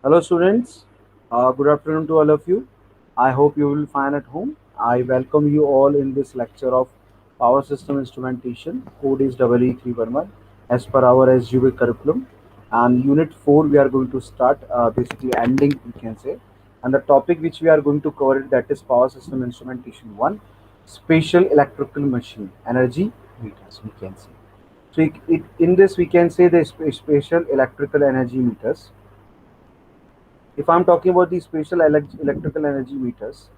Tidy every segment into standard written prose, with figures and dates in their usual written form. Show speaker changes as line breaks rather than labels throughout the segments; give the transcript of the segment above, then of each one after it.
Hello, students. Good afternoon to all of you. I hope you will find at home. I welcome you all in this lecture of Power System Instrumentation. Code is EE311 as per our SUV curriculum. And Unit 4 we are going to start, basically ending, we can say. And the topic which we are going to cover that is Power System Instrumentation 1, Special Electrical Machine, Energy Meters, we can say. So in this we can say the special electrical energy meters. If I'm talking about the special electrical energy meters,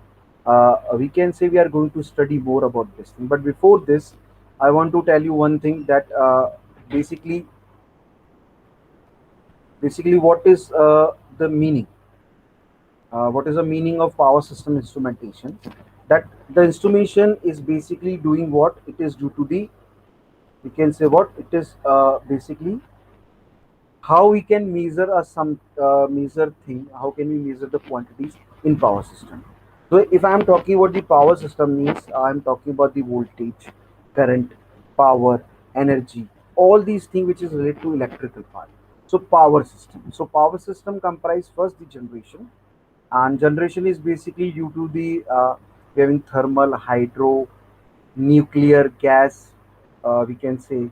we can say we are going to study more about this thing. But before this, I want to tell you one thing that basically, basically, what is the meaning? What is the meaning of power system instrumentation? That the instrumentation is basically doing what it is due to the. We can say what it is basically how we can measure a some measure thing, how can we measure the quantities in power system. So if I am talking about the power system means I am talking about the voltage, current, power, energy, all these things which is related to electrical part. So power system, so power system comprise first the generation, and generation is basically due to the we having thermal, hydro, nuclear, gas, we can say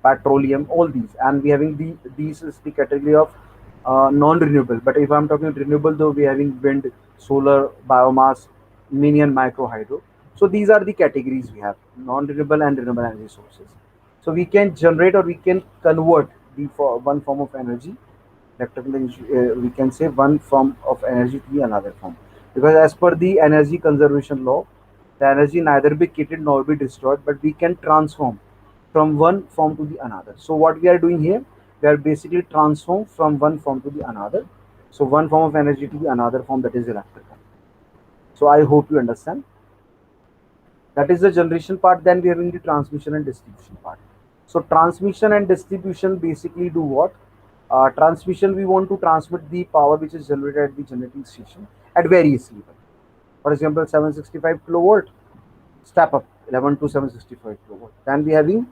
petroleum, all these, and we having these is the category of non-renewable. But if I'm talking renewable, though, we having wind, solar, biomass, mini and micro hydro. So these are the categories we have: non-renewable and renewable energy sources. So we can generate or we can convert the for one form of energy, electrical energy, we can say one form of energy to the another form, because as per the energy conservation law, the energy neither be created nor be destroyed, but we can transform from one form to the another. So what we are doing here, we are basically transform from one form to the another. So one form of energy to the another form, that is electrical. So I hope you understand. That is the generation part. Then we are in the transmission and distribution part. So transmission and distribution basically do what? Transmission, we want to transmit the power which is generated at the generating station at various level. For example, 765 kilowatt, step up 11 to 765 kilowatt. Then we having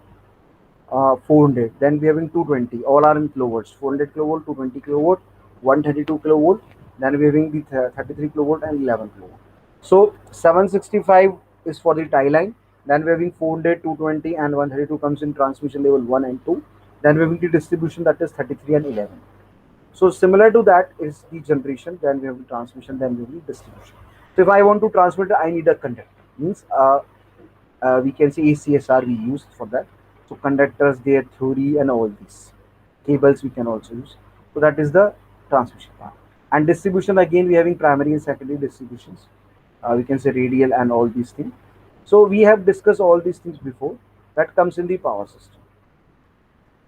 400. Then we having 220. All are in kilowatts. 400 kilowatt, 220 kilowatt, 132 kilowatt. Then we having the 33 kilowatt and 11 kilowatt. So 765 is for the tie line. Then we having 400, 220, and 132 comes in transmission level 1 and 2. Then we having the distribution, that is 33 and 11. So similar to that is the generation. Then we have the transmission. Then we have the distribution. So if I want to transmit, I need a conductor. Means we can say ACSR we use for that. So conductors, their theory, and all these cables we can also use. So that is the transmission part. And distribution, again we having primary and secondary distributions. We can say radial and all these things. So we have discussed all these things before. That comes in the power system.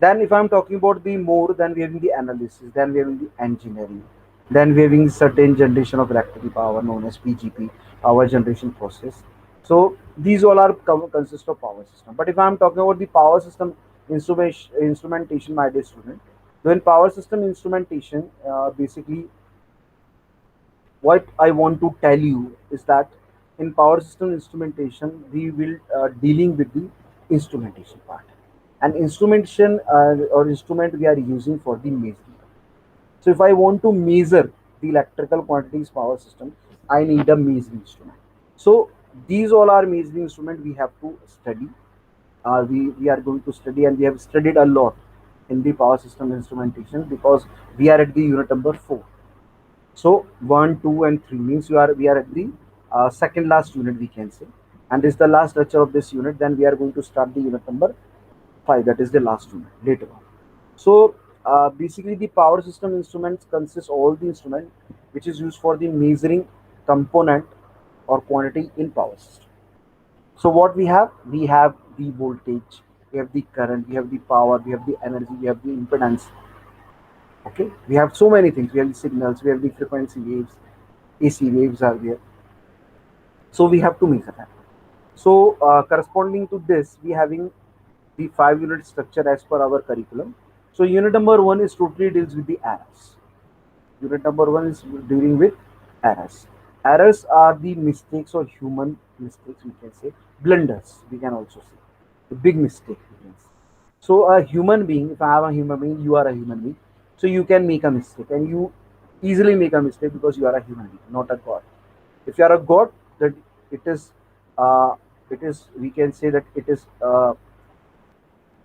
Then if I'm talking about the more, then we having the analysis, then we having the engineering, then we having certain generation of electrical power known as PGP, power generation process. So these all are consist of power system. But if I'm talking about the power system instrumentation, my dear student, then power system instrumentation, basically what I want to tell you is that in power system instrumentation, we will dealing with the instrumentation part. And instrumentation or instrument we are using for the measurement. So if I want to measure the electrical quantities power system, I need a measuring instrument. So these all are measuring instrument we have to study. We are going to study, and we have studied a lot in the power system instrumentation because we are at the unit number 4. So one, two, and three means we are at the second last unit, we can say, and this is the last lecture of this unit. Then we are going to start the unit number 5. That is the last unit later on. So basically, the power system instruments consist all the instrument which is used for the measuring component or quantity in power system. So what we have? We have the voltage, we have the current, we have the power, we have the energy, we have the impedance. Okay, we have so many things. We have the signals, we have the frequency waves, AC waves are there. So we have to measure that. So corresponding to this, we having the 5 unit structure as per our curriculum. So unit number 1 is totally deals with the errors. Unit number 1 is dealing with errors. Errors are the mistakes or human mistakes, we can say, blunders, we can also say. The big mistake, we can say. So a human being, if I am a human being, you are a human being. So you can make a mistake, and you easily make a mistake because you are a human being, not a god. If you are a god, that it is, it is, we can say that it is,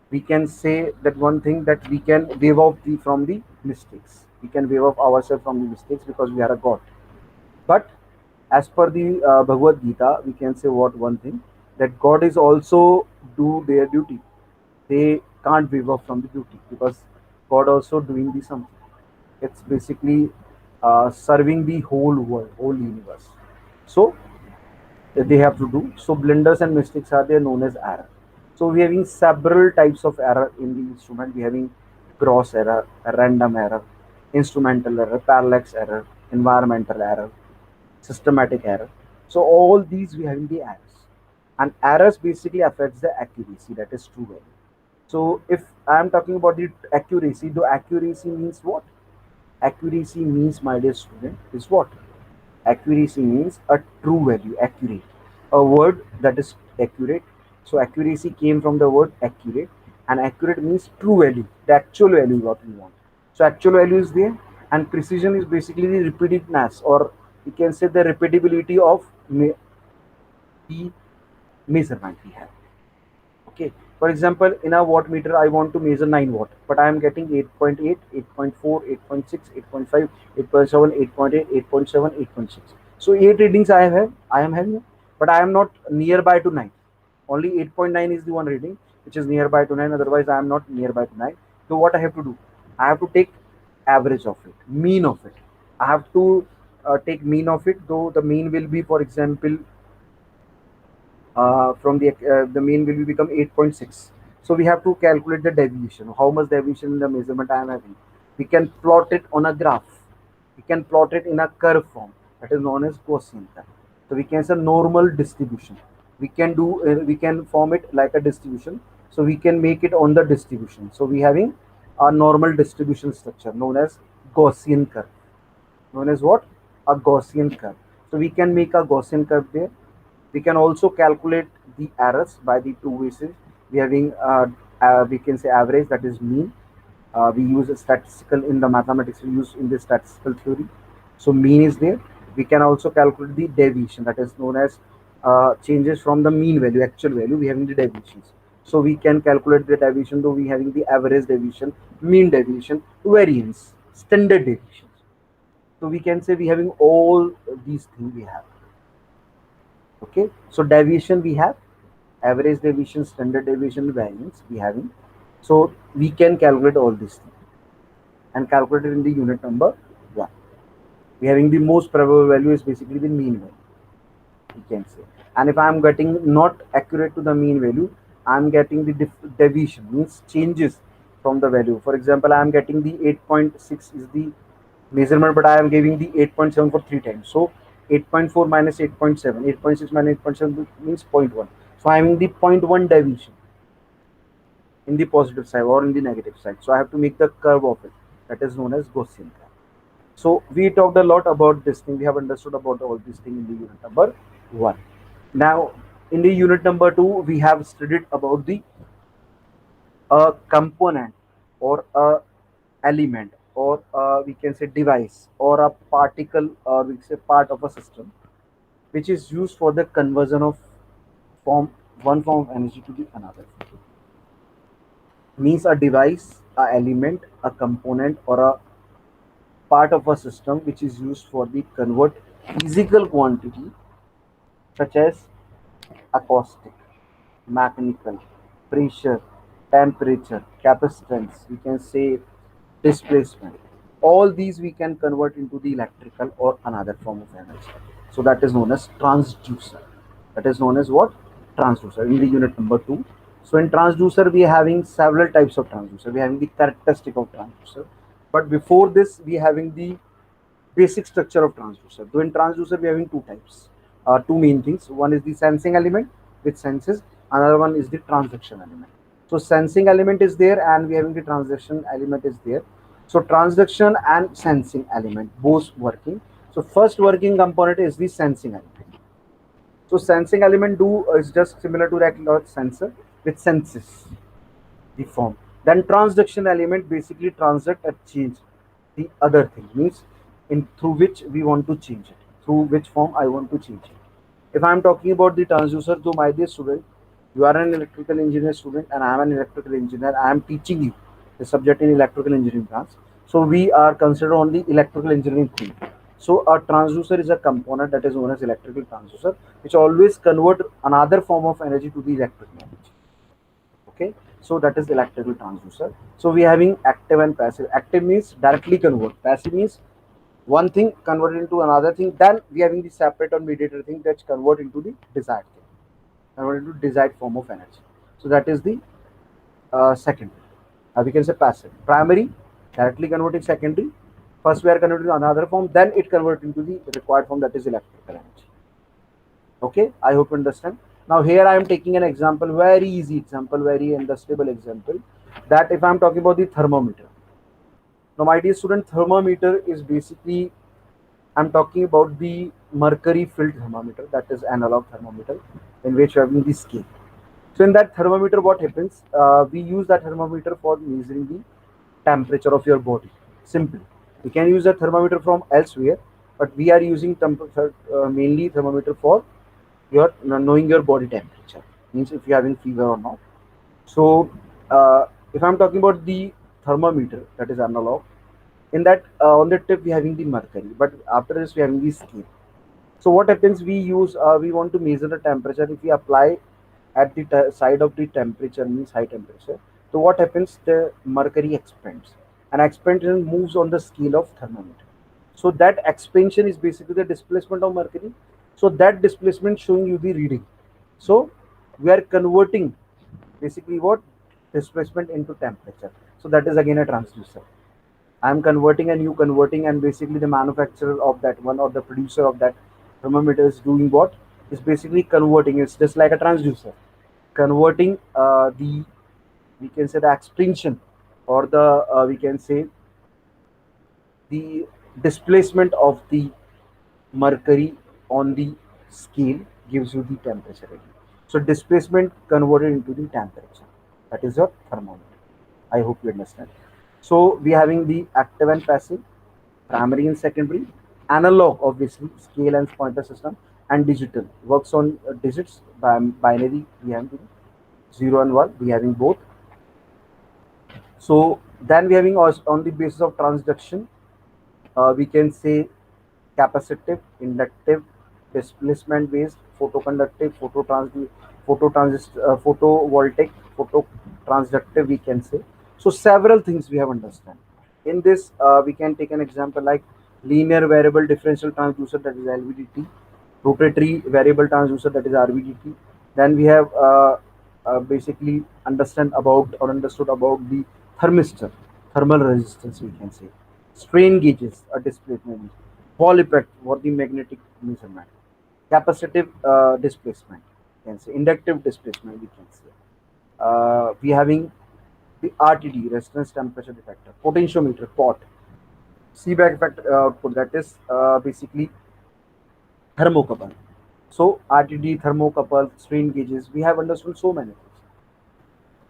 we can say that one thing, that we can wave off from the mistakes. We can wave off ourselves from the mistakes because we are a god. But as per the Bhagavad Gita, we can say what one thing, that God is also do their duty. They can't wave off from the duty because God also doing the something. It's basically serving the whole world, whole universe. So that they have to do. So blunders and mistakes are there known as error. So we having several types of error in the instrument. We having gross error, random error, instrumental error, parallax error, environmental error, systematic error. So all these we having the errors, and errors basically affects the accuracy, that is true value. So if I am talking about the accuracy, the accuracy means what? Accuracy means, my dear student, is what? Accuracy means a true value, accurate. A word that is accurate. So accuracy came from the word accurate, and accurate means true value, the actual value what we want. So actual value is there, and precision is basically the repeatedness, or we can say the repeatability of the measurement we have. Okay. For example, in a watt meter, I want to measure 9 watt, but I am getting 8.8, 8.4, 8.6, 8.5, 8.7, 8.8, 8.7, 8.6. So 8 readings I am having, but I am not nearby to 9. Only 8.9 is the one reading which is nearby to 9. Otherwise, I am not nearby to 9. So what I have to do? I have to take average of it, mean of it. I have to take mean of it. Though the mean will be, for example, from the mean will become 8.6. So we have to calculate the deviation, how much deviation in the measurement I am having. We can plot it on a graph. We can plot it in a curve form, that is known as Gaussian curve. So we can say normal distribution. We can form it like a distribution. So we can make it on the distribution. So we having a normal distribution structure known as Gaussian curve. Known as what? A Gaussian curve. So we can make a Gaussian curve there. We can also calculate the errors by the two ways. We having we can say average, that is mean. We use a statistical in the mathematics, we use in the statistical theory. So mean is there. We can also calculate the deviation, that is known as changes from the mean value, actual value. We having the deviations. So we can calculate the deviation, though we having the average deviation, mean deviation, variance, standard deviations. So we can say we having all these things we have. Okay, so deviation we have, average deviation, standard deviation, variance we having. So we can calculate all these things and calculate it in the unit number 1. We having the most probable value is basically the mean value, we can say. And if I am getting not accurate to the mean value, I am getting the deviation, means changes from the value. For example, I am getting the 8.6 is the measurement, but I am giving the 8.7 for 3 times. So 8.4 minus 8.7, 8.6 minus 8.7 means zero point 0.1. So I am in the 0.1 deviation in the positive side or in the negative side. So I have to make the curve of it. That is known as Gaussian curve. So we talked a lot about this thing. We have understood about all these things in the unit number 1. Now, in the unit number 2, we have studied about the a component or a element, or we can say device, or a particle, or we say part of a system, which is used for the conversion of form one form of energy to the another. Means a device, a element, a component, or a part of a system which is used for the convert physical quantity such as acoustic, mechanical, pressure, temperature, capacitance, we can say displacement. All these we can convert into the electrical or another form of energy. So that is known as transducer. That is known as what? Transducer in the unit number 2. So in transducer we are having several types of transducer. We are having the characteristic of transducer. But before this we are having the basic structure of transducer. So in transducer we are having two types, two main things. One is the sensing element which senses. Another one is the transaction element. So sensing element is there, and we are having the transaction element is there. So transaction and sensing element both working. So first working component is the sensing element. So sensing element do is just similar to that sensor, which senses the form. Then transduction element basically transact or change the other thing. Means in through which we want to change it, through which form I want to change it. If I'm talking about the transducer, so my dear student, you are an electrical engineer student and I am an electrical engineer. I am teaching you the subject in electrical engineering class. So we are considered on the electrical engineering field. So a transducer is a component that is known as electrical transducer, which always convert another form of energy to the electrical energy. Okay, so that is electrical transducer. So we having active and passive. Active means directly convert. Passive means one thing converted into another thing. Then we having the separate or mediator thing that's convert into the desired thing, convert into desired form of energy. So that is the secondary. We can say passive. Primary, directly converting secondary. First we are converting to another form, then it converts into the required form, that is electrical energy. Okay, I hope you understand. Now here I am taking an example, very easy example, very understandable example, that if I am talking about the thermometer. Now my dear student, thermometer is basically, I'm talking about the mercury filled thermometer, that is analog thermometer, in which we are having the scale. So in that thermometer, what happens? We use that thermometer for measuring the temperature of your body. Simply, we can use a thermometer from elsewhere, but we are using mainly thermometer for your knowing your body temperature. Means if you are having fever or not. So if I'm talking about the thermometer, that is analog. In that on the tip we are having the mercury, but after this we are having the scale. So what happens? We use we want to measure the temperature. If we apply at the side of the temperature, means high temperature. So what happens? The mercury expands, and expansion moves on the scale of thermometer. So that expansion is basically the displacement of mercury. So that displacement showing you the reading. So we are converting basically what displacement into temperature. So that is again a transducer. I'm converting and you converting, and basically the manufacturer of that one or the producer of that thermometer is doing what? Is basically converting. It's just like a transducer, converting the, we can say, the expansion, or the we can say the displacement of the mercury on the scale gives you the temperature reading. So displacement converted into the temperature. That is your thermometer. I hope you understand. So we having the active and passive, primary and secondary, analog obviously, scale and pointer system, and digital works on digits, binary we have 0 and 1, we having both. So then we having on the basis of transduction, we can say capacitive, inductive, displacement based, photoconductive, photovoltaic, phototransductive, we can say. So several things we have understand. In this, we can take an example like linear variable differential transducer, that is LVDT, rotatory variable transducer, that is RVDT. Then we have basically understood about the thermistor, thermal resistance, we can say. Strain gauges, a displacement. Hall effect for the magnetic measurement. Capacitive displacement, we can say. Inductive displacement, we can say. We having the RTD, resistance temperature detector. Potentiometer, pot. Seebeck effect output, that is basically thermocouple. So RTD, thermocouple, strain gauges, we have understood so many things.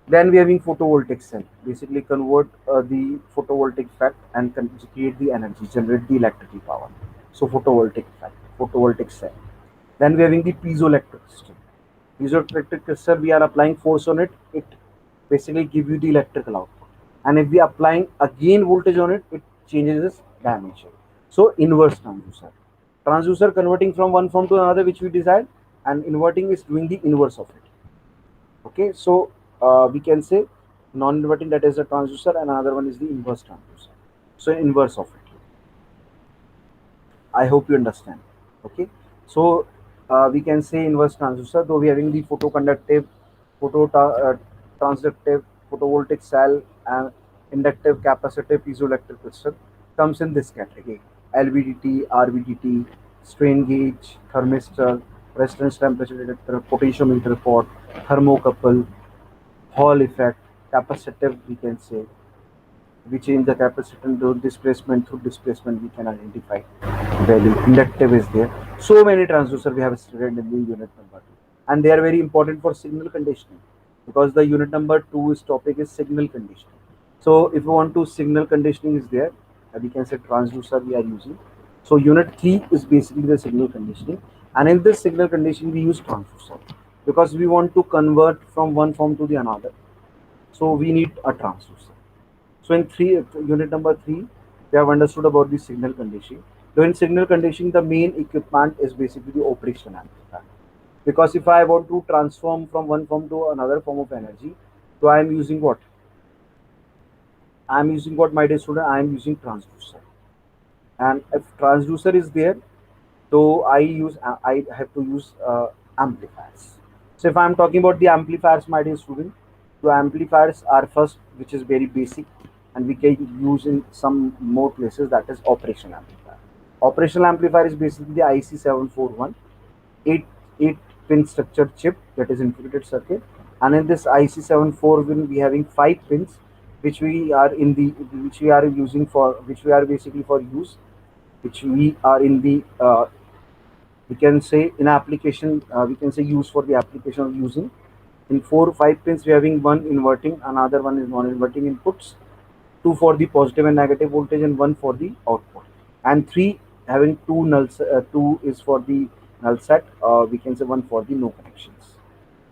Then we having photovoltaic cell, basically convert the photovoltaic effect and create the energy, generate the electrical power. So photovoltaic effect, photovoltaic cell. Then we having the piezoelectric system. Piezoelectric crystal, we are applying force on it, it basically give you the electrical output. And if we applying again voltage on it, it changes its dimension. So inverse transducer. Transducer converting from one form to another which we desired, and inverting is doing the inverse of it. Okay, so we can say non-inverting, that is a transducer, and another one is the inverse transducer. So inverse of it. I hope you understand. Okay, so we can say inverse transducer, though we are having the photoconductive, photo transductive, photovoltaic cell, and inductive, capacitive, piezoelectric crystal comes in this category. LVDT, RVDT, strain gauge, thermistor, resistance temperature detector, potentiometer pot, thermocouple, Hall effect, capacitive, we can say. We change the capacitance to displacement, through displacement we can identify value. Inductive is there. So many transducer we have studied in the unit number 2. And they are very important for signal conditioning, because the unit number 2 is topic is signal conditioning. So if you want to signal conditioning is there, we can say transducer we are using. So unit 3 is basically the signal conditioning, and in this signal conditioning we use transducer because we want to convert from one form to the another. So we need a transducer. So in unit number 3, we have understood about the signal conditioning. So in signal conditioning, the main equipment is basically the operational amplifier. Because if I want to transform from one form to another form of energy, so I am using what? I am using what, my dear student? I am using transducer. And if transducer is there, so I have to use amplifiers. So if I'm talking about the amplifiers, my dear student, so amplifiers are first, which is very basic, and we can use in some more places, that is operational amplifier. Operational amplifier is basically the IC741 8 8 pin structured chip, that is integrated circuit, and in this IC74 will be having 5 pins, which we are using for, which we are basically for use, which we are in the we can say in application, we can say use for the application of using. In 4 5 pins we are having one inverting, another one is non-inverting inputs, two for the positive and negative voltage, and one for the output, and three having two is for the null set, we can say one for the no connections.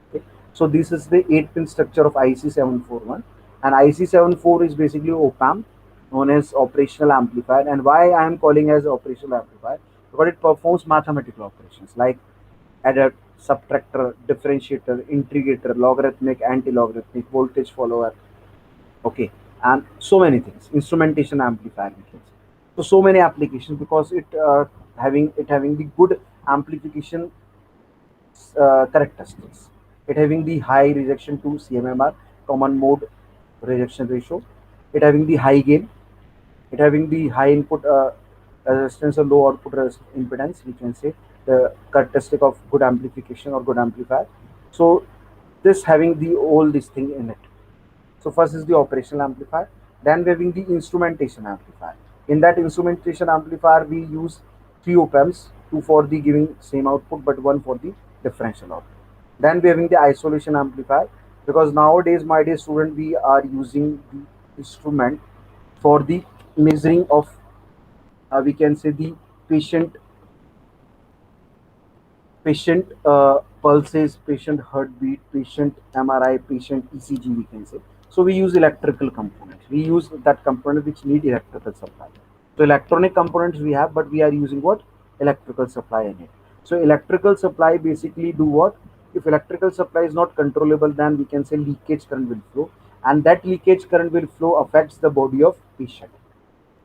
Okay. So this is the 8 pin structure of IC741, and IC74 is basically op-amp known as operational amplifier. And why I am calling as operational amplifier? Because it performs mathematical operations like adder, subtractor, differentiator, integrator, logarithmic, anti-logarithmic, voltage follower, okay, and so many things, instrumentation amplifier we can say. So many applications, because it having the good amplification characteristics. It having the high rejection to CMMR, common mode rejection ratio. It having the high gain. It having the high input resistance or low output impedance. We can say the characteristic of good amplification or good amplifier. So this having the all this thing in it. So first is the operational amplifier. Then we having the instrumentation amplifier. In that instrumentation amplifier, we use three op amps, two for the giving same output, but one for the differential output. Then we having the isolation amplifier, because nowadays, my dear student, we are using the instrument for the measuring of, we can say, the patient pulses, patient heartbeat, patient MRI, patient ECG, we can say. So we use electrical components. We use that component which need electrical supply. So electronic components we have, but we are using what? Electrical supply in it. So electrical supply basically do what? If electrical supply is not controllable, then we can say leakage current will flow, and that leakage current will flow affects the body of patient,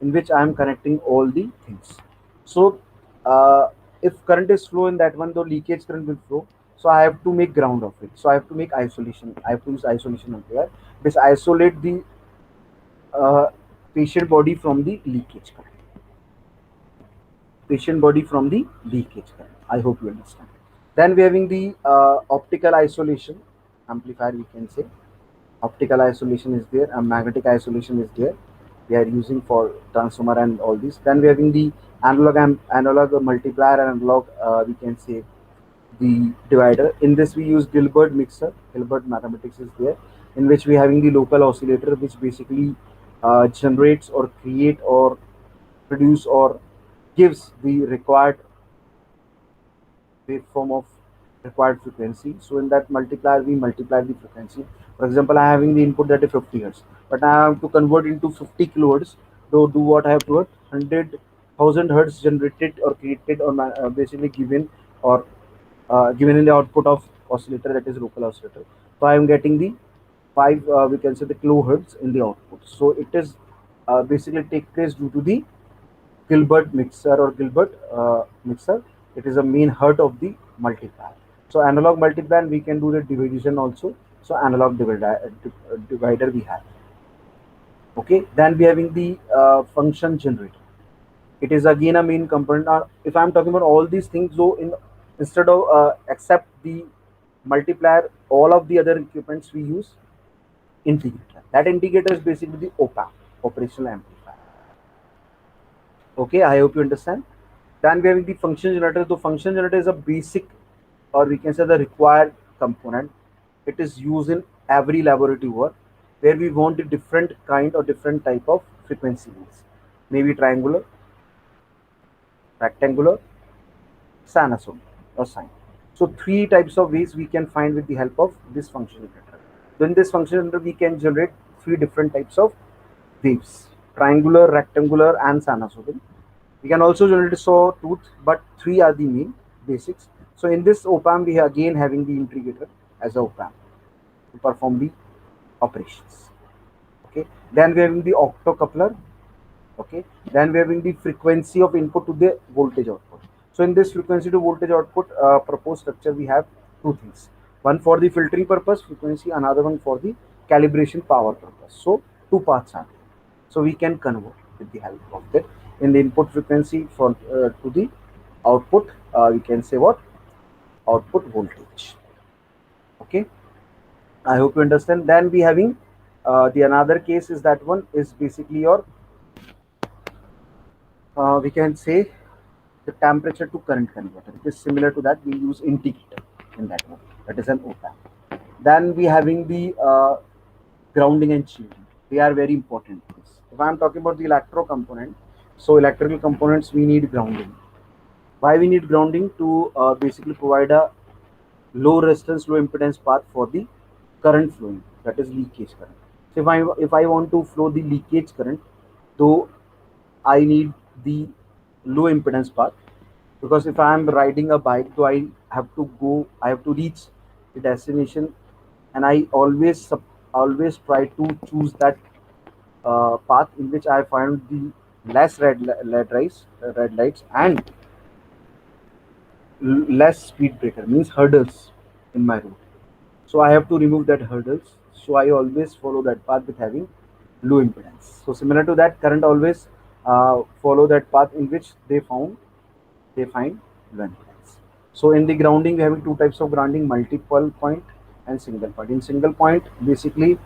in which I am connecting all the things. So if current is flow in that one, the leakage current will flow. So I have to make ground of it. So I have to make isolation. I have to use isolation amplifier. This isolate the uh, patient body from the leakage current. Patient body from the leakage current. I hope you understand. Then we are having the optical isolation amplifier. We can say optical isolation is there, and magnetic isolation is there. We are using for transformer and all this. Then we are having the analog multiplier and analog, we can say the divider. In this we use Gilbert mixer. Gilbert mathematics is there, in which we are having the local oscillator, which basically generates or create or produce or gives the required waveform of required frequency. So in that multiplier, we multiply the frequency. For example, I am having the input that is 50 hertz, but I have to convert into 50 kilohertz. So do what I have to do? 100,000 hertz generated or created or basically given or given in the output of oscillator, that is local oscillator. So I am getting the five, we can say the kilohertz in the output. So it is basically take place due to the Gilbert mixer or Gilbert mixer. It is a main heart of the multiplier. So analog multiplier, we can do the division also. So analog divider we have. Okay. Then we having the function generator. It is again a main component. If I'm talking about all these things, so instead of except the multiplier, all of the other equipments we use integrator. That integrator is basically the op-amp, operational amplifier. Okay, I hope you understand. Then we have the function generator. The function generator is a basic, or we can say the required component. It is used in every laboratory work where we want a different kind or different type of frequency range. Maybe triangular, rectangular, sinusoid or sine. So three types of ways we can find with the help of this function generator. Then this function generator we can generate three different types of waves: triangular, rectangular, and sinusoidal. We can also generate a sawtooth, but three are the main basics. So in this op-amp, we are again having the integrator as a op-amp to perform the operations. Okay. Then we are having the octocoupler. Okay. Then we are having the frequency of input to the voltage output. So in this frequency to voltage output proposed structure, we have two things: one for the filtering purpose, frequency; another one for the calibration power purpose. So two parts are there. So we can convert with the help of that in the input frequency for to the output. We can say what output voltage. Okay, I hope you understand. Then we having the another case is that one is basically your we can say the temperature to current converter. It is similar to that. We use indicator in that one. That is an op-amp. Then we having the grounding and shielding. They are very important things. If I am talking about the electro component, so electrical components we need grounding. Why we need grounding? To basically provide a low resistance, low impedance path for the current flowing, that is leakage current. So if I want to flow the leakage current, though I need the low impedance path, because if I am riding a bike, though I have to reach the destination, and I always try to choose that path in which I find the less red lights, and less speed breaker, means hurdles in my route. So I have to remove that hurdles. So I always follow that path with having low impedance. So similar to that, current always follow that path in which they find low impedance. So in the grounding, we have two types of grounding: multiple point and single point. In single point, basically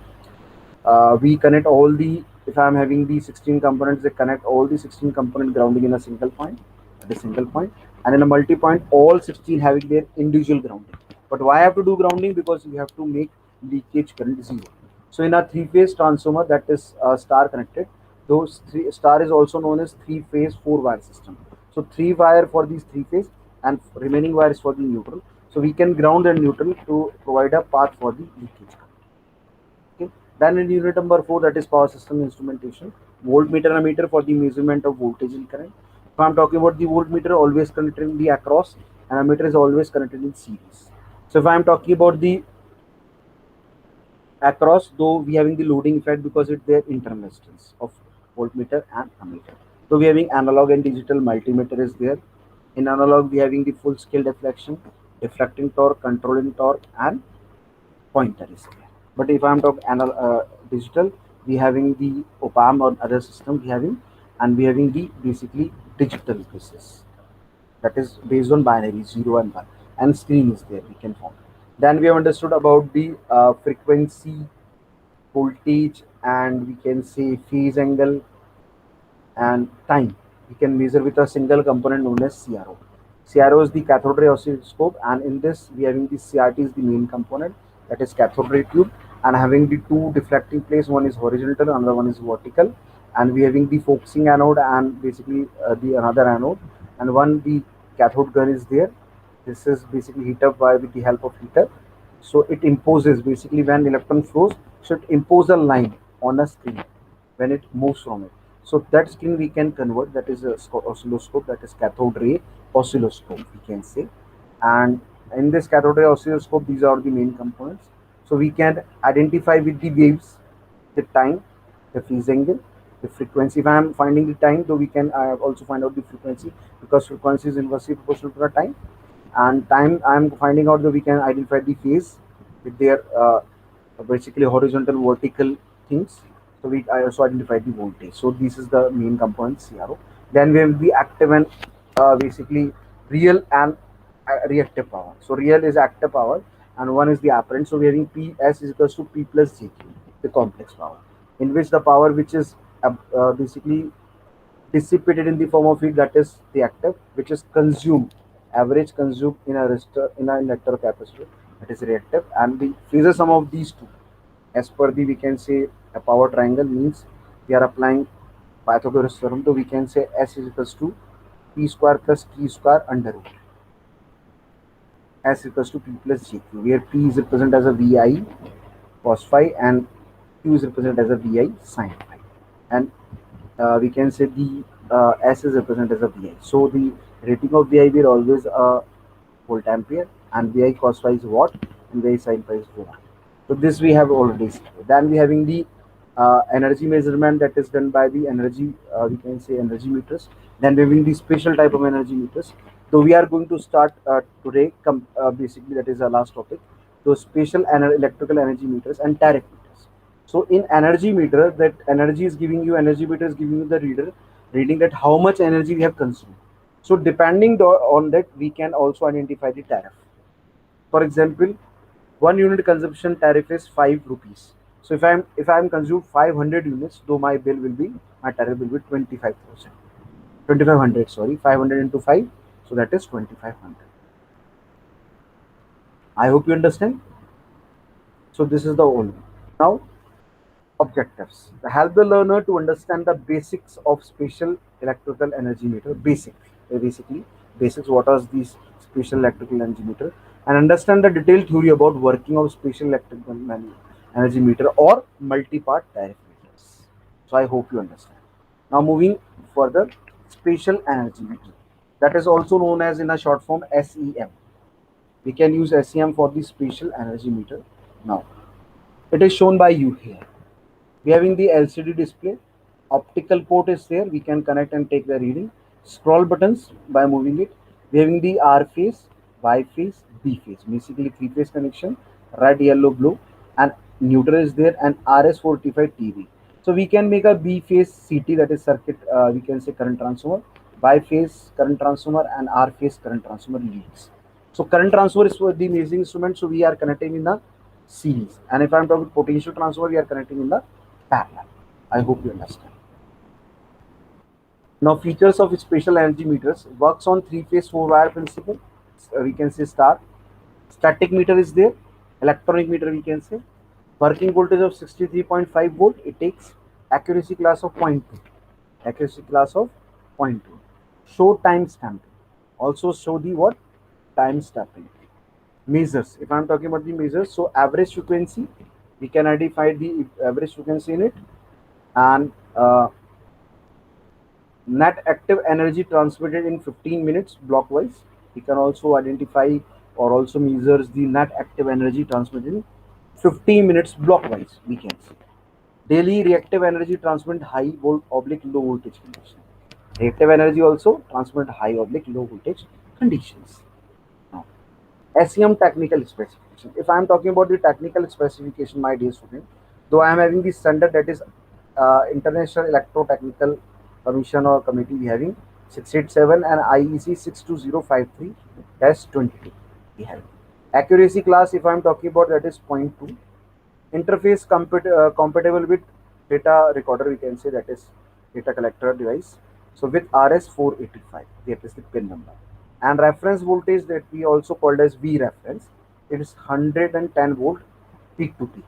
we connect all the, if I am having the 16 components, they connect all the 16 component grounding in a single point, at a single point. And in a multi-point, all 16 having their individual grounding. But why I have to do grounding? Because we have to make leakage current zero. So in a three-phase transformer that is star connected, those three star is also known as three-phase four-wire system. So three wire for these three phase, and remaining wires for the neutral. So we can ground and neutral to provide a path for the leakage current. Okay. Then in unit number 4, that is power system instrumentation, voltmeter and ammeter for the measurement of voltage and current. If I'm talking about the voltmeter, always connected in the across, and ammeter is always connected in series. So if I'm talking about the across, though we having the loading effect because it's their internal resistance of voltmeter and ammeter. So we having analog and digital multimeter is there. In analog, we having the full scale deflection, deflecting torque, controlling torque, and pointer is there. But if I'm talking digital, we having the op-amp or other system we having, and we having the basically digital basis, that is based on binary 0 and 1, and screen is there we can find. Then we have understood about the frequency, voltage, and we can say phase angle and time. We can measure with a single component known as CRO. CRO is the cathode ray oscilloscope, and in this we having the CRT is the main component, that is cathode ray tube, and having the two deflecting plates. One is horizontal, another one is vertical, and we having the focusing anode and basically the another anode, and one the cathode gun is there. This is basically heat up by with the help of heater. So it imposes basically when electron flows, so it impose a line on a screen when it moves from it. So that screen we can convert, that is a oscilloscope, that is cathode ray oscilloscope we can say. And in this cathode ray oscilloscope, these are the main components. So we can identify with the waves the time, the phase angle, the frequency. If I am finding the time, though we can also find out the frequency, because frequency is inversely proportional to the time. And time I am finding out that we can identify the phase with their basically horizontal vertical things. So I also identify the voltage. So this is the main component CRO. Then we have the active and basically real and reactive power. So real is active power, and one is the apparent. So we are having PS is equals to P plus JQ, the complex power, in which the power which is basically dissipated in the form of heat, that is reactive, which is consumed, average consumed in a resistor, in an inductor capacitor, that is reactive. And the phasor sum of these two, as per the we can say a power triangle, means we are applying Pythagoras theorem, so we can say S is equals to P square plus Q square under root S equals to P plus JQ, where P is represented as a VI cos phi and Q is represented as a VI sin phi, and we can say the S is represented as a VI. So the rating of VI will always volt ampere, and VI cos phi is watt, and VI sin phi is watt. So this we have already seen. Then we having the energy measurement that is done by the energy, we can say energy meters. Then we having the special type of energy meters. So we are going to start today. Basically, that is our last topic. So special electrical energy meters and tariff meters. So in energy meter, that energy is giving you, energy meter is giving you the reading that how much energy we have consumed. So depending on that, we can also identify the tariff. For example, 1 unit consumption tariff is 5 rupees. So if I'm consume 500 units, though my bill will be, my tariff will be 25,000. 2500, sorry, 500 into 5, so that is 2500. I hope you understand. So this is the only. Now objectives. Help the learner to understand the basics of special electrical energy meter. Basically basics. What are these special electrical energy meter, and understand the detailed theory about working of special electrical energy meter or multi-part tariff meters. So I hope you understand. Now moving further, special energy meter, that is also known as in a short form SEM. We can use SEM for the special energy meter. Now it is shown by you here. We having the LCD display, optical port is there, we can connect and take the reading, scroll buttons by moving it. We having the R phase, Y phase, B phase, basically 3 phase connection, red, yellow, blue, and neutral is there, and RS485 TV. So we can make a B phase CT, that is circuit, we can say current transformer, Y phase current transformer, and R phase current transformer leads. So current transformer is for the measuring instrument, so we are connecting in the series, and if I'm talking potential transformer, we are connecting in the parallel. I hope you understand. Now features of special energy meters: works on 3 phase 4 wire principle. We can say star. Static meter is there. Electronic meter we can say. Working voltage of 63.5 volt. It takes accuracy class of 0.2. Accuracy class of 0.2. Show time stamping. Also show the what? Time stamping. Measures. If I'm talking about the measures, so average frequency, we can identify the average frequency in it, and net active energy transmitted in 15 minutes blockwise. We can also identify or also measures the net active energy transmitted in 15 minutes blockwise. We can see daily reactive energy transmitted high volt oblique low voltage condition. Reactive energy also transmitted high oblique low voltage conditions. Now, SEM technical specification. If I am talking about the technical specification, my dear student, though I am having the standard, that is International Electrotechnical Commission or Committee, we having 687, and IEC 62053-22. We have accuracy class. If I am talking about, that is 0.2. Interface compatible with data recorder, we can say, that is data collector device. So with RS485, that is the pin number. And reference voltage, that we also called as V reference, it is 110 volt peak to peak.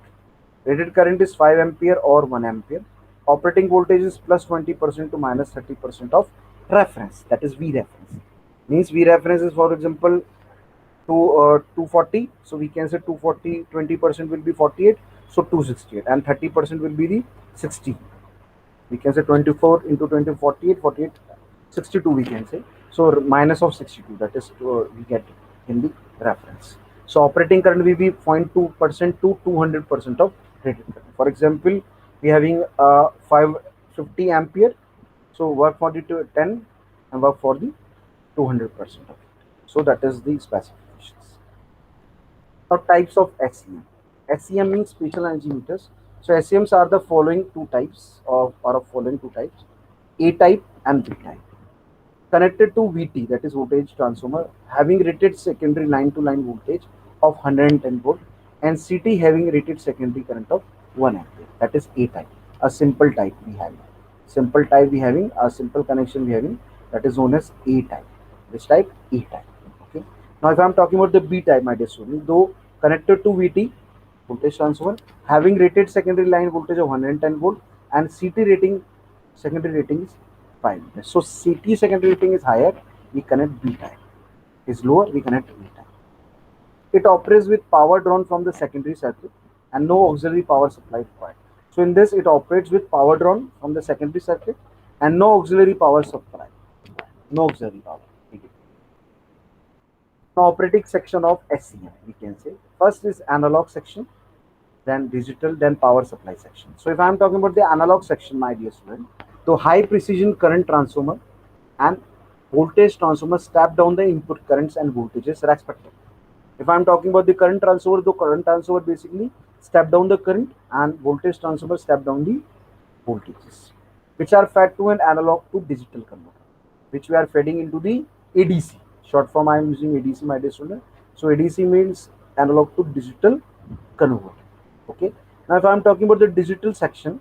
Rated current is 5 ampere or 1 ampere. Operating voltage is plus 20% to minus 30% of reference, that is V reference. Means V reference is, for example, to 240, so we can say 240, 20% will be 48, so 268, and 30% will be the 60. We can say 24 into 20, 48, 48, 62 we can say. So minus of 62, that is we get in the reference. So operating current will be 0.2% to 200% of rated current. For example, we having 550 ampere, so work for the 10 and work for the 200% of it. So that is the specifications. Now types of SEM. SEM means special energy meters. So SEMs are the following two types A type and B type. Connected to VT, that is voltage transformer, having rated secondary line to line voltage of 110 volt, and CT having rated secondary current of 1 ampere, that is A type. A simple type we have. Simple type we having, a simple connection we having, that is known as A type. This type, A type. Okay. Now if I am talking about the B type, my dear student, though connected to VT, voltage transformer, having rated secondary line voltage of 110 volt, and CT rating, secondary rating is 5 meters. So CT secondary rating is higher, we connect B type. Is lower, we connect A type. It operates with power drawn from the secondary circuit and no auxiliary power supply required. So in this, it operates with power drawn from the secondary circuit and no auxiliary power supply. No auxiliary power. Now, operating section of SCM, we can say. First is analog section, then digital, then power supply section. So if I am talking about the analog section, my dear student, so high precision current transformer and voltage transformer step down the input currents and voltages respectively. If I am talking about the current transformer basically step down the current and voltage transformer step down the voltages, which are fed to an analog to digital converter, which we are feeding into the ADC. Short form I am using ADC, my dear student. So ADC means analog to digital converter. Okay. Now if I am talking about the digital section,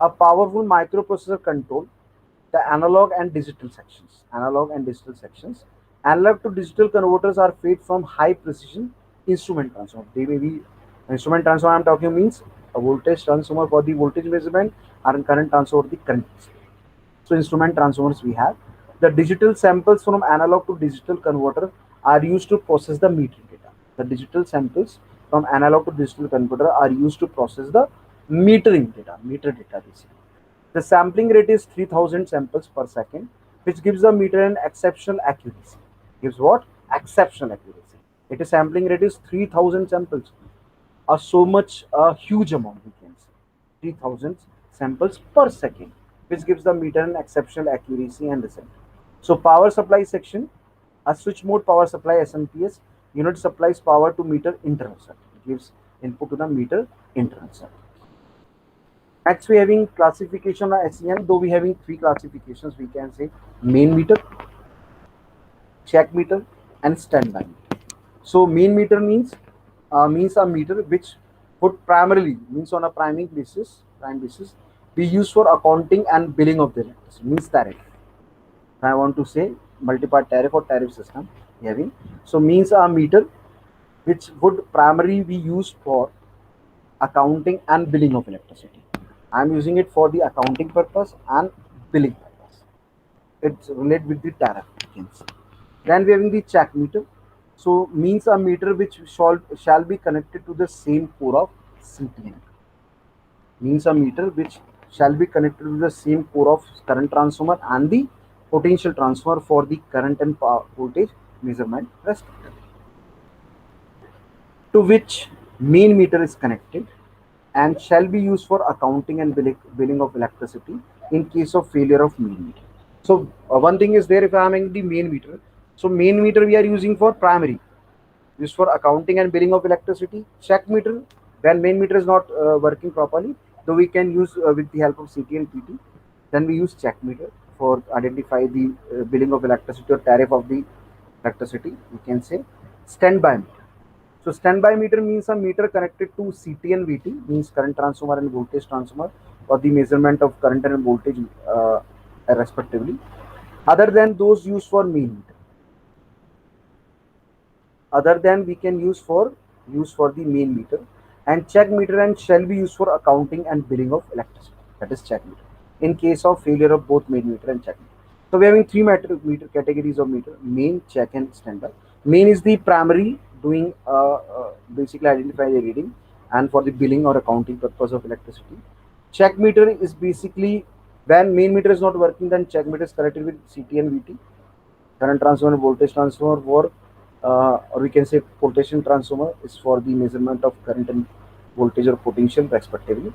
a powerful microprocessor control the analog and digital sections. Analog and digital sections. Analog to digital converters are fed from high precision instrument transformer. They may be instrument transformer. I'm talking means a voltage transformer for the voltage measurement and current transformer for the current. So instrument transformers we have. The digital samples from analog to digital converter are used to process the metering data. The digital samples from analog to digital converter are used to process the metering data, meter data basically. The sampling rate is 3000 samples per second, which gives the meter an exceptional accuracy. Gives what? Exceptional accuracy. It is sampling rate is 3000 samples. So much, a huge amount we can say. 3000 samples per second, which gives the meter an exceptional accuracy and result. So power supply section, a switch mode power supply SMPS unit supplies power to meter internal circuit. It gives input to the meter internal circuit. Next, we having classification of SEM. Though we having three classifications, we can say main meter, check meter, and standby meter. So main meter means a meter which would primarily means on a prime basis, be used for accounting and billing of the electricity. Means tariff. If I want to say multi-part tariff or tariff system, having so means a meter which would primarily be used for accounting and billing of electricity. I am using it for the accounting purpose and billing purpose. It's related with the tariff. You can see. Then we are having the check meter. So means a meter which shall be connected to the same core of CTN. Means a meter which shall be connected to the same core of current transformer and the potential transformer for the current and power voltage measurement respectively. To which main meter is connected and shall be used for accounting and billing of electricity in case of failure of main meter. So one thing is there if I am in the main meter. So main meter we are using for primary, used for accounting and billing of electricity. Check meter when main meter is not working properly, though we can use with the help of CT and PT. Then we use check meter for identify the billing of electricity or tariff of the electricity. We can say standby meter. So standby meter means a meter connected to CT and VT, means current transformer and voltage transformer for the measurement of current and voltage respectively, other than those used for main meter. Other than we can use for the main meter, and check meter and shall be used for accounting and billing of electricity. That is check meter. In case of failure of both main meter and check meter. So we are having three meter categories of meter: main, check, and standby. Main is the primary, doing basically identify the reading and for the billing or accounting purpose of electricity. Check meter is basically when main meter is not working, then check meter is connected with CT and VT, current transformer and voltage transformer, or we can say potential transformer is for the measurement of current and voltage or potential respectively.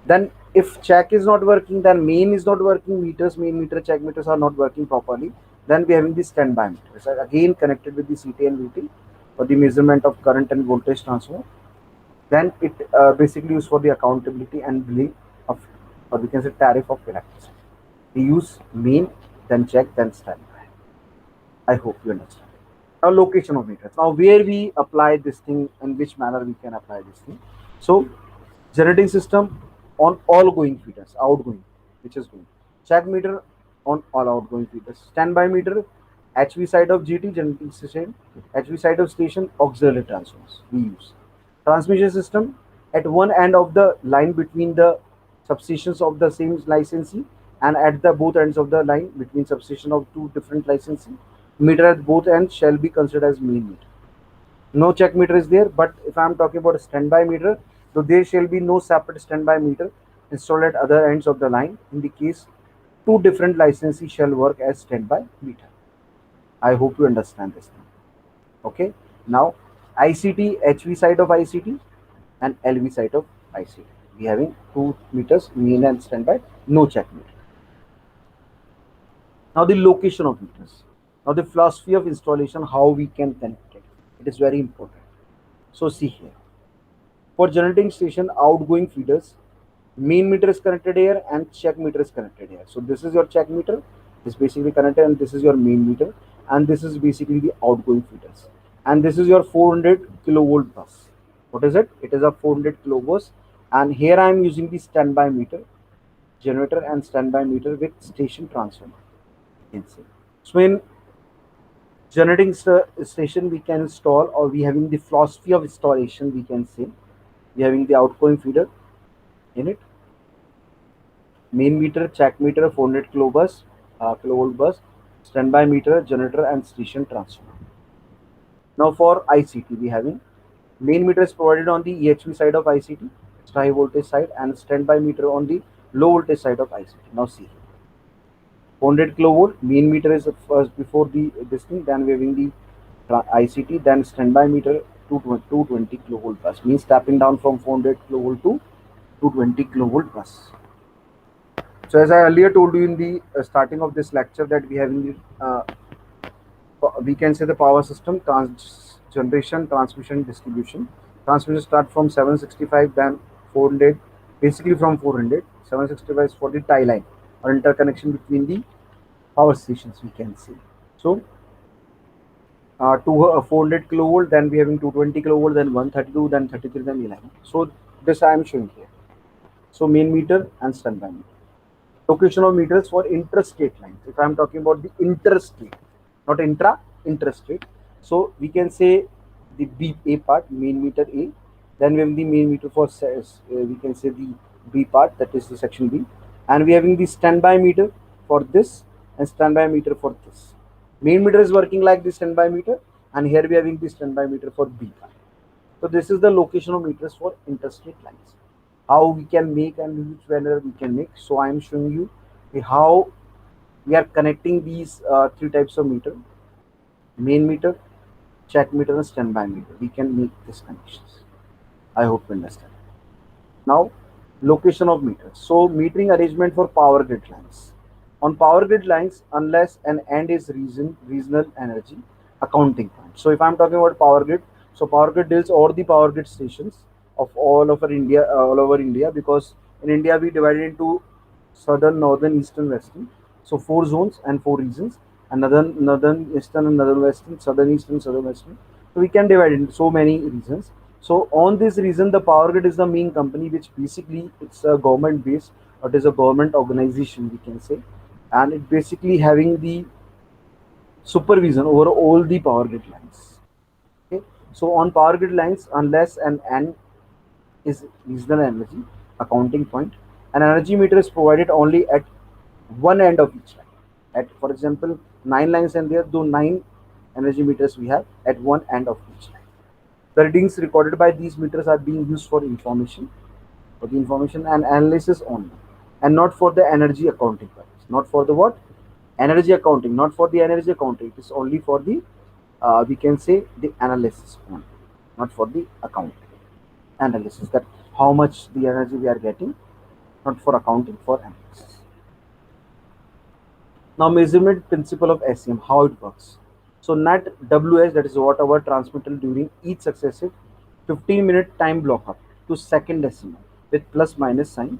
Then if check is not working, then main is not working, main meter, check meters are not working properly, then we are having the standby meter. So again connected with the CT and VT for the measurement of current and voltage transformer. Then it basically used for the accountability and billing of, or we can say tariff of electricity. We use main, then check, then standby. I hope you understand. Now location of meters. Now where we apply this thing, in which manner we can apply this thing. So generating system on all going feeders, outgoing, which is going. Check meter on all outgoing feeders. Standby meter, HV side of GT, generating system, HV side of station, auxiliary transformers we use. Transmission system at one end of the line between the substations of the same licensee, and at the both ends of the line between substation of two different licensing, meter at both ends shall be considered as main meter. No check meter is there, but if I am talking about a standby meter, so there shall be no separate standby meter installed at other ends of the line. In the case, two different licensees shall work as standby meter. I hope you understand this thing. Okay. Now, ICT, HV side of ICT and LV side of ICT. We having two meters, main and standby, no check meter. Now the location of meters. Now the philosophy of installation, how we can connect it. It is very important. So see here. For generating station outgoing feeders, main meter is connected here and check meter is connected here. So this is your check meter, is basically connected, and this is your main meter, and this is basically the outgoing feeders. And this is your 400 kilovolt bus. What is it? It is a 400 kilovolts, and here I am using the standby meter, generator and standby meter with station transformer. You can see. So in generating station we can install, or we having the philosophy of installation, we can say we having the outgoing feeder in it, main meter, check meter, 400 kilovolt bus, standby meter, generator and station transformer. Now for ICT we having main meter is provided on the EHV side of ICT, high voltage side, and standby meter on the low voltage side of ICT. Now see, 400 kilovolt main meter is first before the this thing, then we having the ICT, then standby meter 220 kilovolt bus, means stepping down from 400 kilovolt to 220 kilovolt bus. So as I earlier told you in the starting of this lecture, that we have in the we can say the power system, generation, transmission, distribution. Transmission start from 765, then 400, basically from 400. 765 is for the tie line or interconnection between the power stations, we can say. So to 400 kilovolt, then we having 220 kilovolt, then 132, then 33, then 11. So this I am showing here. So main meter and standby meter. Location of meters for interstate lines. If I am talking about the interstate, not intra, interstate. So we can say the B A part, main meter A. Then we have the main meter for we can say the B part, that is the section B. And we having the standby meter for this and standby meter for this. Main meter is working like the standby meter, and here we having the standby meter for B part. So this is the location of meters for interstate lines. How we can make and which manner we can make. So I am showing you how we are connecting these three types of meter: main meter, check meter, and standby meter. We can make these connections. I hope you understand. Now, location of meters. So metering arrangement for power grid lines. On power grid lines, unless an end is regional energy accounting point. So if I'm talking about power grid, so power grid deals all the power grid stations of all over India, because in India we divided into southern, northern, eastern, western. So four zones and four regions, and northern, eastern, and northern, western, southern, eastern, southern, western. So we can divide into so many regions. So on this reason, the Power Grid is the main company, which basically it's a government based, or it is a government organization, we can say, and it basically having the supervision over all the power grid lines. Okay, so on power grid lines, unless an N is regional energy accounting point, an energy meter is provided only at one end of each line. At, for example, 9 lines, and there though 9 energy meters we have at one end of each line. The readings recorded by these meters are being used for information and analysis only, and not for the energy accounting purpose. Not for the what? Energy accounting, not for the energy accounting. It is only for the we can say the analysis only, not for the accounting analysis. That how much the energy we are getting, not for accounting, for analysis. Now measurement principle of SEM, how it works. So net WS, that is watt hour transmitted during each successive 15-minute time block up to second decimal with plus minus sign.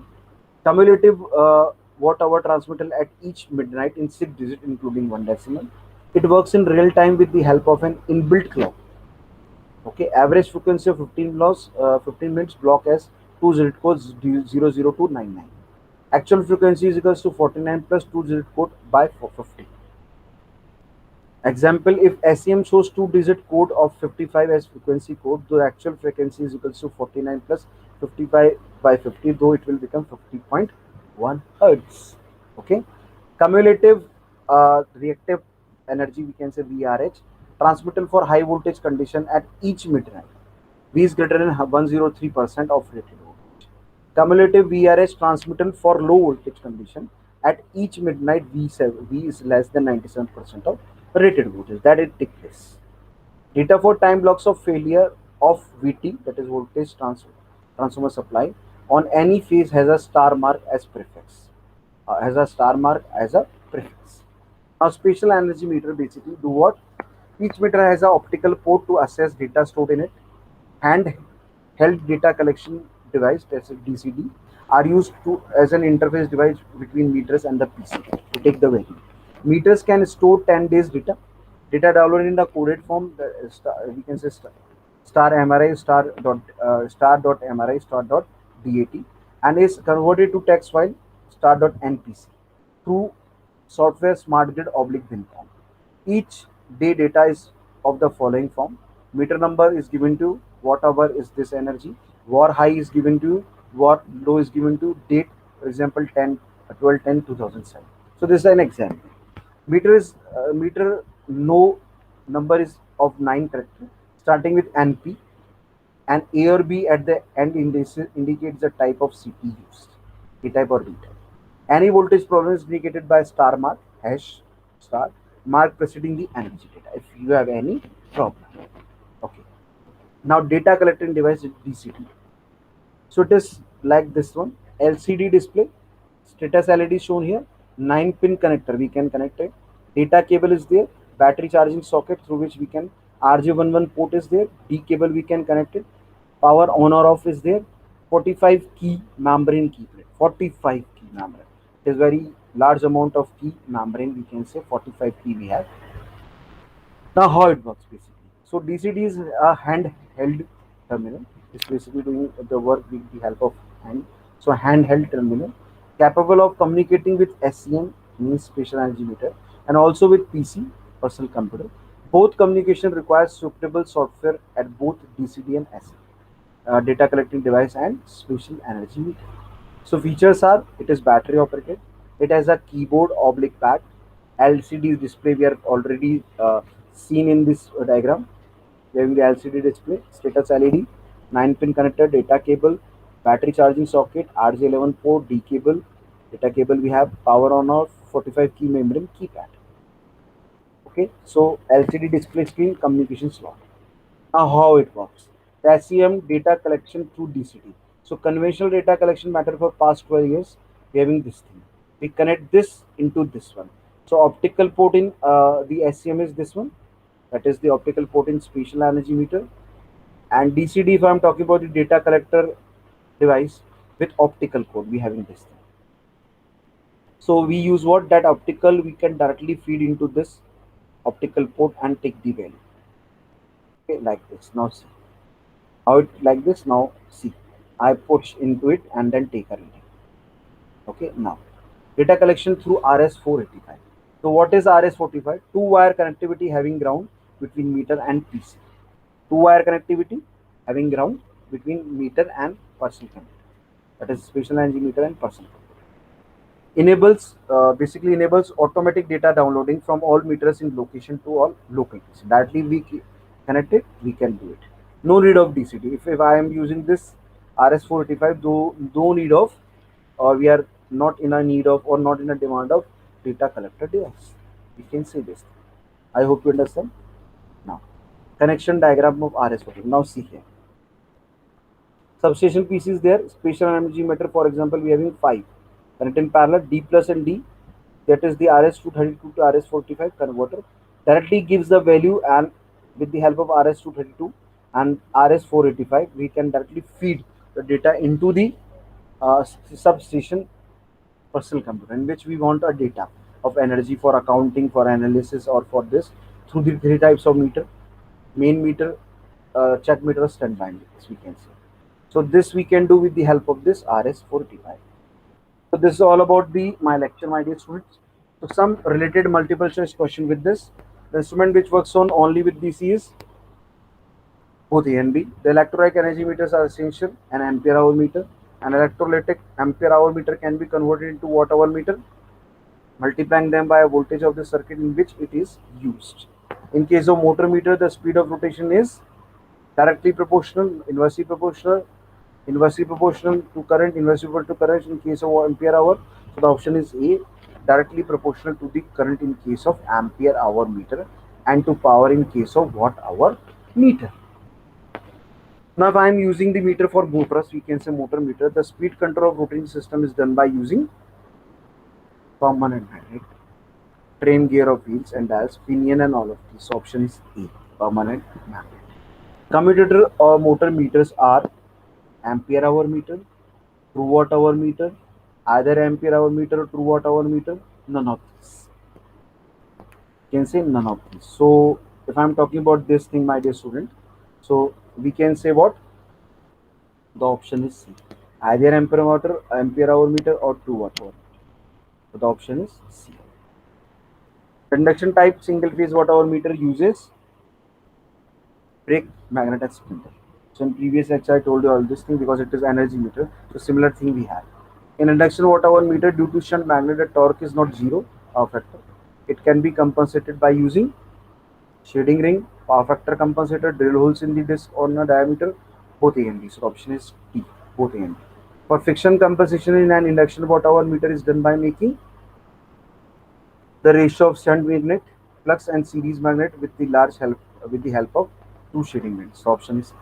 Cumulative watt hour transmitted at each midnight in 6 digits including 1 decimal. It works in real time with the help of an inbuilt clock. Okay, average frequency of 15 minutes block as 2 digit codes 00299. Actual frequency is equals to 49 plus 2 digit code by 450. Example, if SEM shows 2-digit code of 55 as frequency code, the actual frequency is equals to 49 plus 55 by 50, though it will become 50.1 hertz. Okay, cumulative reactive energy, we can say VRH, transmittal for high voltage condition at each midnight. V is greater than 103% of rated voltage. Cumulative VRH transmittal for low voltage condition at each midnight, V is less than 97% of rated voltage. That it take place. Data for time blocks of failure of VT, that is voltage transformer supply, on any phase has a star mark as prefix. Now, spatial energy meter basically do what? Each meter has an optical port to assess data stored in it. Handheld data collection device, that's a DCD, are used to as an interface device between meters and the PC to take the value. Meters can store 10 days data. Data downloaded in the coded form, we can say star MRI star dot MRI star dot DAT, and is converted to text file star dot NPC through software smart grid oblique WinForm. Each day data is of the following form. Meter number is given to watt hour is this energy. War high is given to war low is given to date. For example, 10, 12, 10, 2007. So this is an example. Meter no number is of 9 characters starting with NP, and A or B at the end indicates the type of CP used, A type or D type. Any voltage problem is indicated by star mark, hash star, mark preceding the energy data if you have any problem. Okay. Now data collecting device is DCT. So it is like this one, LCD display, status LED shown here, 9-pin connector, we can connect it. Data cable is there, battery charging socket through which we can, RJ11 port is there, D cable we can connect it, power on or off is there, 45 key membrane key plate, 45 key membrane. It is very large amount of key membrane, we can say 45 key we have. Now how it works basically. So DCD is a handheld terminal. It's basically doing the work with the help of hand. So handheld terminal capable of communicating with SCM, means spatial energy meter, and also with PC, personal computer. Both communication requires suitable software at both DCD and SCM, data collecting device and spatial energy meter. So features are, it is battery operated, it has a keyboard oblique pad, LCD display we are already seen in this diagram, having the LCD display, status LED, 9-pin connector, data cable, battery charging socket, RJ11 port, D cable, data cable we have, power on off, 45 key membrane keypad. Okay, so LCD display screen, communication slot. Now how it works? The SEM data collection through DCT. So conventional data collection method for past 12 years, we having this thing. We connect this into this one. So optical port in the SEM is this one. That is the optical port in spatial energy meter. And DCD, if I'm talking about the data collector device with optical code, we having this thing. So we use what? That optical we can directly feed into this optical port and take the value. Okay, like this. Now see. How it like this. Now see, I push into it and then take a reading. Okay, now data collection through RS485. So what is RS485? Two wire connectivity having ground between meter and PC. Two wire connectivity having ground between meter and personal computer. That is spatial energy meter and personal computer. Enables basically enables automatic data downloading from all meters in location to all local PC. Directly we connect it, we can do it. No need of DCT. If I am using this RS485, though no need of, or we are not in a need of or not in a demand of data collector device. We can say this. I hope you understand. Now, connection diagram of RS485. Now see here. Substation PC is there. Spatial energy meter, for example, we are having 5. Connect in parallel D plus and D. That is the RS232 to RS485 converter. Directly gives the value, and with the help of RS232 and RS485, we can directly feed the data into the substation personal computer, in which we want a data of energy for accounting, for analysis, or for this through the three types of meter: main meter, check meter, standby meters, we can say. So this we can do with the help of this RS485. So this is all about the my lecture, my dear students. So some related multiple choice question with this. The instrument which works on only with DC is both A and B. The electrolytic energy meters are essential. An ampere hour meter. An electrolytic ampere hour meter can be converted into watt hour meter. multiplying them by a voltage of the circuit in which it is used. In case of motor meter, the speed of rotation is directly proportional, inversely proportional to current, inversely proportional to current in case of ampere hour. So the option is A, directly proportional to the current in case of ampere hour meter and to power in case of watt hour meter. Now if I am using the meter for motors, we can say motor meter, the speed control of rotating system is done by using permanent magnet, train gear of wheels and dials, pinion and all of these. Option is A, permanent magnet. Commutator or motor meters are ampere hour meter, true watt hour meter, either ampere hour meter or true watt hour meter, none of these. You can say none of these. So if I'm talking about this thing, my dear student, so we can say what? The option is C. Either ampere hour meter or true watt hour. So the option is C. Conduction type single phase watt hour meter uses break magnet and spindle. So in previous lecture I told you all this thing because it is energy meter. So similar thing we have. In induction watt hour meter, due to shunt magnet, the torque is not zero power factor. It can be compensated by using shading ring, power factor compensator, drill holes in the disc on a diameter, both A and B. So option is D, both A and B. For friction compensation in an induction watt hour meter is done by making the ratio of shunt magnet, flux and series magnet with the help of two shading rings. So option is A.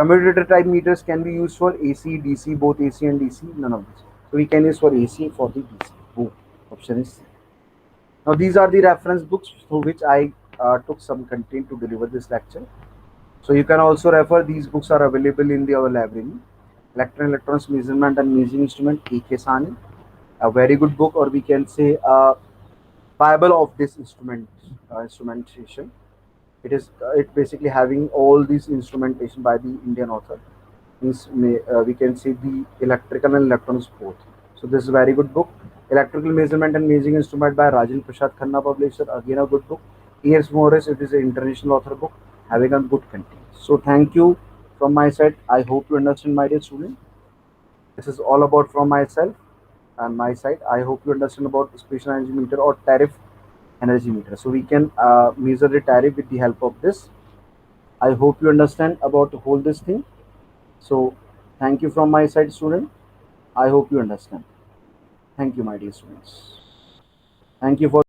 Commutator type meters can be used for AC, DC, both AC and DC, none of this. So we can use for AC for the DC. Both. Option is C. Now these are the reference books through which I took some content to deliver this lecture. So you can also refer, these books are available in our library. Electron Electrons Measurement and Measuring Instrument, A.K. Sani. A very good book, or we can say a Bible of this instrumentation. It basically having all this instrumentation by the Indian author. We can see the electrical and electronics both. So this is a very good book. Electrical Measurement and Measuring Instrument by Rajan Prasad Khanna publisher. Again a good book. E.S. Morris, it is an international author book having a good content. So thank you from my side. I hope you understand, my dear student. This is all about from myself and my side. I hope you understand about special energy meter or tariff energy meter. So we can measure the tariff with the help of this. I hope you understand about the whole this thing. So thank you from my side, student. I hope you understand. Thank you, my dear students. Thank you for